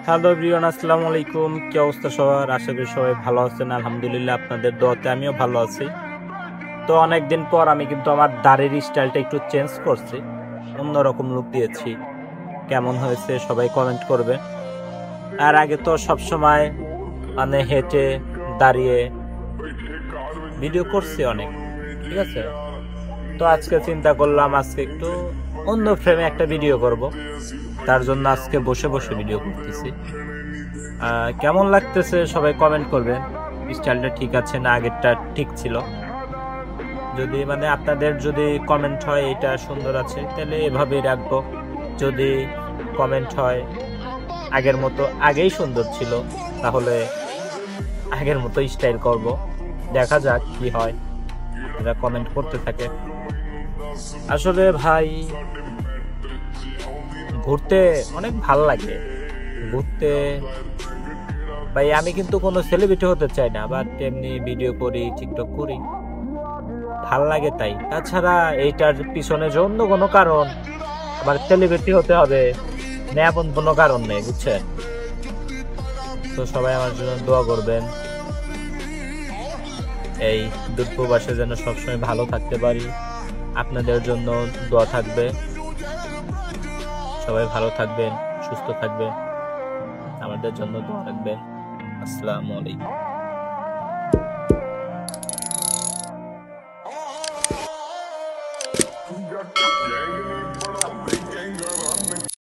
Hello everyone, আসসালামু আলাইকুম। কি অবস্থা সবার? আশা করি সবাই ভালো আছেন। আলহামদুলিল্লাহ, আপনাদের দোয়াতে আমিও ভালো আছি। তো অনেকদিন পর আমি কিন্তু আমার দাড়ির স্টাইলটা একটু চেঞ্জ করছি, অন্যরকম লুক দিয়েছি। কেমন হয়েছে সবাই কমেন্ট করবে। আর আগে তো সবসময় হেঁটে দাঁড়িয়ে ভিডিও করছি অনেক, ঠিক আছে। তো আজকে চিন্তা করলাম আজকে একটু অন্য ফ্রেমে একটা ভিডিও করব। তার জন্য আজকে বসে বসে ভিডিও করতেছি। কেমন লাগতেছে সবাই কমেন্ট করবেন। স্টাইলটা ঠিক আছে না আগেরটা ঠিক ছিল? যদি আপনাদের যদি কমেন্ট হয় এটা সুন্দর আছে, তাহলে এভাবেই রাখবো। যদি কমেন্ট হয় আগের মতো আগেই সুন্দর ছিল, তাহলে আগের মতো স্টাইল করব। দেখা যাক কি হয়, এরা কমেন্ট করতে থাকে। আসলে ভাই, ঘুরতে অনেক ভাল লাগে। ঘুরতে ভাই, আমি কিন্তু কোনো সেলিব্রিটি হতে চাই না, বাট এমনি ভিডিও করি, টিকটক করি, ভাল লাগে তাই। তাছাড়া এইটার পিছনে যে অন্য কোনো কারণ, আমার সেলিব্রিটি হতে হবে না এমন কোনো কারণ নেই, বুঝছেন? তো সবাই আমার জন্য দোয়া করবেন, এই দূর প্রবাসে যেন সবসময় ভালো থাকতে পারি। আপনাদের জন্য দোয়া থাকবে। সবাই ভালো থাকবেন, সুস্থ থাকবেন, আমাদের জন্য দোয়া রাখবেন। আসসালামু আলাইকুম।